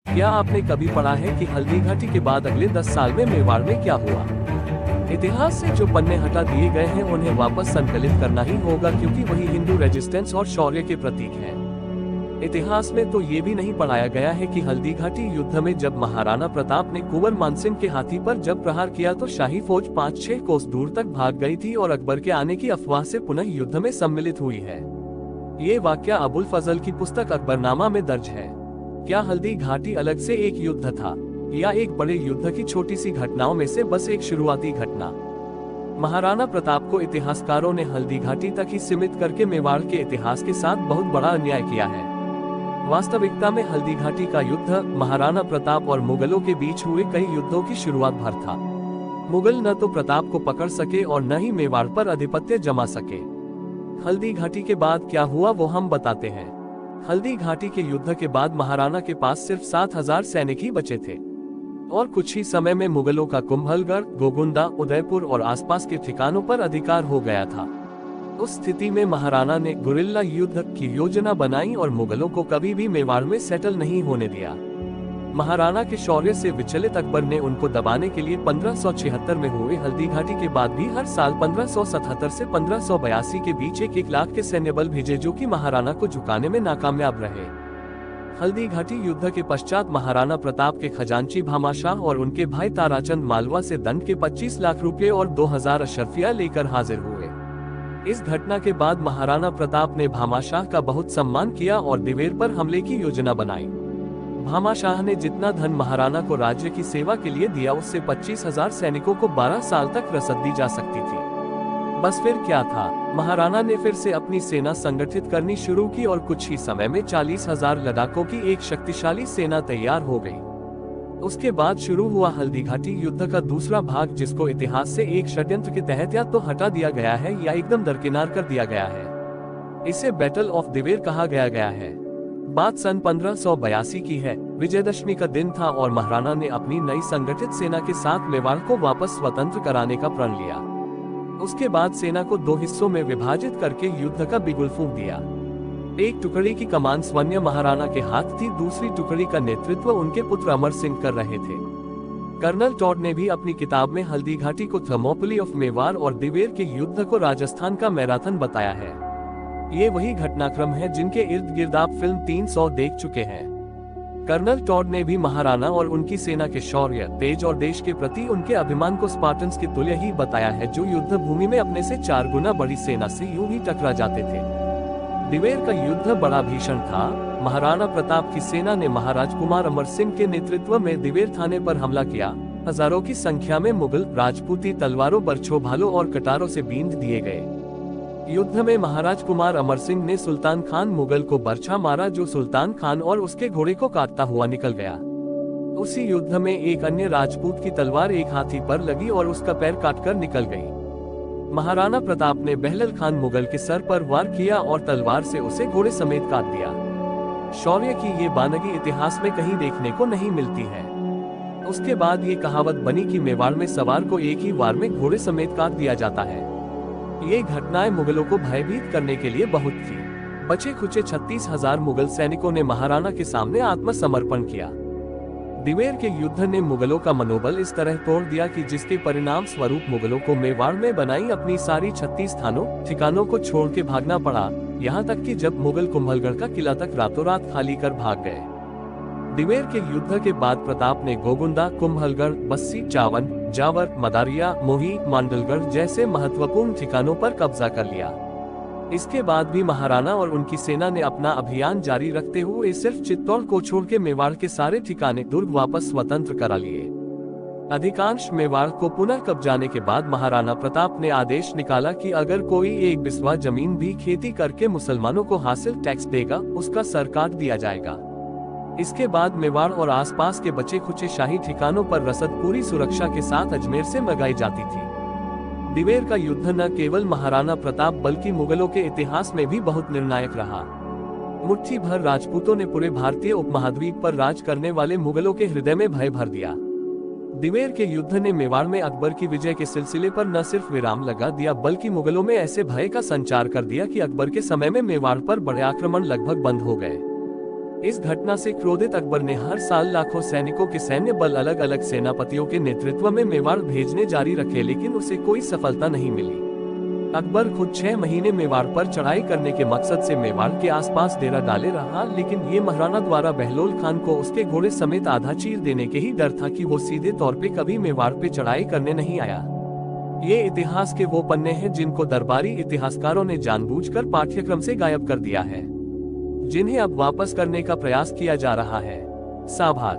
क्या आपने कभी पढ़ा है कि हल्दी घाटी के बाद अगले 10 साल में मेवाड़ में क्या हुआ? इतिहास से जो पन्ने हटा दिए गए हैं उन्हें वापस संकलित करना ही होगा, क्योंकि वही हिंदू रेजिस्टेंस और शौर्य के प्रतीक हैं। इतिहास में तो ये भी नहीं पढ़ाया गया है कि हल्दी घाटी युद्ध में जब महाराणा प्रताप ने कुंवर मानसिंह के हाथी पर जब प्रहार किया तो शाही फौज 5-6 कोस दूर तक भाग गई थी और अकबर के आने की अफवाह से पुनः युद्ध में सम्मिलित हुई है। ये वाकया अबुल फजल की पुस्तक अकबरनामा में दर्ज है। क्या हल्दी घाटी अलग से एक युद्ध था या एक बड़े युद्ध की छोटी सी घटनाओं में से बस एक शुरुआती घटना? महाराणा प्रताप को इतिहासकारों ने हल्दी घाटी तक ही सीमित करके मेवाड़ के इतिहास के साथ बहुत बड़ा अन्याय किया है। वास्तविकता में हल्दी घाटी का युद्ध महाराणा प्रताप और मुगलों के बीच हुए कई युद्धों की शुरुआत भर था। मुगल न तो प्रताप को पकड़ सके और न ही मेवाड़ पर आधिपत्य जमा सके। हल्दी घाटी के बाद क्या हुआ वो हम बताते हैं। हल्दी घाटी के युद्ध के बाद महाराणा के पास सिर्फ 7,000 सैनिक ही बचे थे और कुछ ही समय में मुगलों का कुंभलगढ़, गोगुंदा, उदयपुर और आसपास के ठिकानों पर अधिकार हो गया था। उस स्थिति में महाराणा ने गुरिल्ला युद्ध की योजना बनाई और मुगलों को कभी भी मेवाड़ में सेटल नहीं होने दिया। महाराणा के शौर्य से विचलित अकबर ने उनको दबाने के लिए 1576 में हुए हल्दी घाटी के बाद भी हर साल 1577 से 1582 के बीच 1 लाख के सैन्य बल भेजे, जो कि महाराणा को झुकाने में नाकामयाब रहे। हल्दी घाटी युद्ध के पश्चात महाराणा प्रताप के खजांची भामाशाह और उनके भाई ताराचंद मालवा से दंड के 25 लाख रुपए और 2000 अशर्फिया लेकर हाजिर हुए। इस घटना के बाद महाराणा प्रताप ने भामाशाह का बहुत सम्मान किया और दिवेर पर हमले की योजना बनाई। भामाशाह ने जितना धन महाराणा को राज्य की सेवा के लिए दिया उससे 25,000 सैनिकों को 12 साल तक रसद दी जा सकती थी। बस फिर क्या था, महाराणा ने फिर से अपनी सेना संगठित करनी शुरू की और कुछ ही समय में 40,000 लड़ाकों की एक शक्तिशाली सेना तैयार हो गई। उसके बाद शुरू हुआ हल्दी घाटी युद्ध का दूसरा भाग, जिसको इतिहास से एक षड्यंत्र के तहत या तो हटा दिया गया है या एकदम दरकिनार कर दिया गया है। इसे बैटल ऑफ दिवेर कहा गया है। बात सन 1582 की है। विजयदशमी का दिन था और महाराणा ने अपनी नई संगठित सेना के साथ मेवाड़ को वापस स्वतंत्र कराने का प्रण लिया। उसके बाद सेना को 2 हिस्सों में विभाजित करके युद्ध का बिगुल फूंक दिया। एक टुकड़ी की कमान स्वयं महाराणा के हाथ थी, दूसरी टुकड़ी का नेतृत्व उनके पुत्र अमर सिंह कर रहे थे। कर्नल टॉड ने भी अपनी किताब में हल्दी घाटी को थर्मोपली ऑफ मेवाड़ और दिवेर के युद्ध को राजस्थान का मैराथन बताया है। ये वही घटनाक्रम है जिनके इर्द गिर्द आप फिल्म 300 देख चुके हैं। कर्नल टॉड ने भी महाराणा और उनकी सेना के शौर्य, तेज और देश के प्रति उनके अभिमान को स्पार्टन्स के तुल्य ही बताया है, जो युद्ध भूमि में अपने से 4 गुना बड़ी सेना से यूं ही टकरा जाते थे। दिवेर का युद्ध बड़ा भीषण था। महाराणा प्रताप की सेना ने महाराज कुमार अमर सिंह के नेतृत्व में दिवेर थाने पर हमला किया। हजारों की संख्या में मुगल राजपूती तलवारों, बरछों, भालों और कटारों से बींध दिए गए। युद्ध में महाराज कुमार अमर सिंह ने सुल्तान खान मुगल को बरछा मारा, जो सुल्तान खान और उसके घोड़े को काटता हुआ निकल गया। उसी युद्ध में एक अन्य राजपूत की तलवार एक हाथी पर लगी और उसका पैर काटकर निकल गई। महाराणा प्रताप ने बहलल खान मुगल के सर पर वार किया और तलवार से उसे घोड़े समेत काट दिया। शौर्य की ये बानगी इतिहास में कहीं देखने को नहीं मिलती है। उसके बाद ये कहावत बनी कि मेवाड़ में सवार को एक ही वार में घोड़े समेत काट दिया जाता है। ये घटनाएं मुगलों को भयभीत करने के लिए बहुत थी। बचे खुचे 36,000 मुगल सैनिकों ने महाराणा के सामने आत्मसमर्पण किया। दिवेर के युद्ध ने मुगलों का मनोबल इस तरह तोड़ दिया कि जिसके परिणाम स्वरूप मुगलों को मेवाड़ में बनाई अपनी सारी 36 ठिकानों को छोड़ के भागना पड़ा। यहाँ तक कि जब मुगल कुंभलगढ़ का किला तक रातों रात खाली कर भाग गए। दिवेर के युद्ध के बाद प्रताप ने गोगुंदा, कुंभलगढ़, बस्सी, चावन, जावर, मदारिया, मोही, मांडलगढ़ जैसे महत्वपूर्ण ठिकानों पर कब्जा कर लिया। इसके बाद भी महाराणा और उनकी सेना ने अपना अभियान जारी रखते हुए सिर्फ चित्तौड़ को छोड़ के मेवाड़ के सारे ठिकाने, दुर्ग वापस स्वतंत्र करा लिए। अधिकांश मेवाड़ को पुनः कब्जाने के बाद महाराणा प्रताप ने आदेश निकाला कि अगर कोई एक बिस्वा जमीन भी खेती करके मुसलमानों को हासिल टैक्स देगा, उसका सर काट दिया जाएगा। इसके बाद मेवाड़ और आसपास के बचे खुचे शाही ठिकानों पर रसद पूरी सुरक्षा के साथ अजमेर से मंगाई जाती थी। दिवेर का युद्ध न केवल महाराणा प्रताप बल्कि मुगलों के इतिहास में भी बहुत निर्णायक रहा। मुट्ठी भर राजपूतों ने पूरे भारतीय उपमहाद्वीप पर राज करने वाले मुगलों के हृदय में भय भर दिया। दिवेर के युद्ध ने मेवाड़ में अकबर की विजय के सिलसिले पर न सिर्फ विराम लगा दिया बल्कि मुगलों में ऐसे भय का संचार कर दिया कि अकबर के समय में मेवाड़ पर बड़े आक्रमण लगभग बंद हो गए। इस घटना से क्रोधित अकबर ने हर साल लाखों सैनिकों के सैन्य बल अलग अलग सेनापतियों के नेतृत्व में मेवाड़ भेजने जारी रखे, लेकिन उसे कोई सफलता नहीं मिली। अकबर खुद 6 महीने मेवाड़ पर चढ़ाई करने के मकसद से मेवाड़ के आसपास डेरा डाले रहा, लेकिन ये महाराणा द्वारा बहलोल खान को उसके घोड़े समेत आधा चीर देने के ही डर था कि वो सीधे तौर पे कभी मेवाड़ पे चढ़ाई करने नहीं आया। ये इतिहास के वो पन्ने हैं जिनको दरबारी इतिहासकारों ने जानबूझकर पाठ्यक्रम से गायब कर दिया है, जिन्हें अब वापस करने का प्रयास किया जा रहा है। साभार।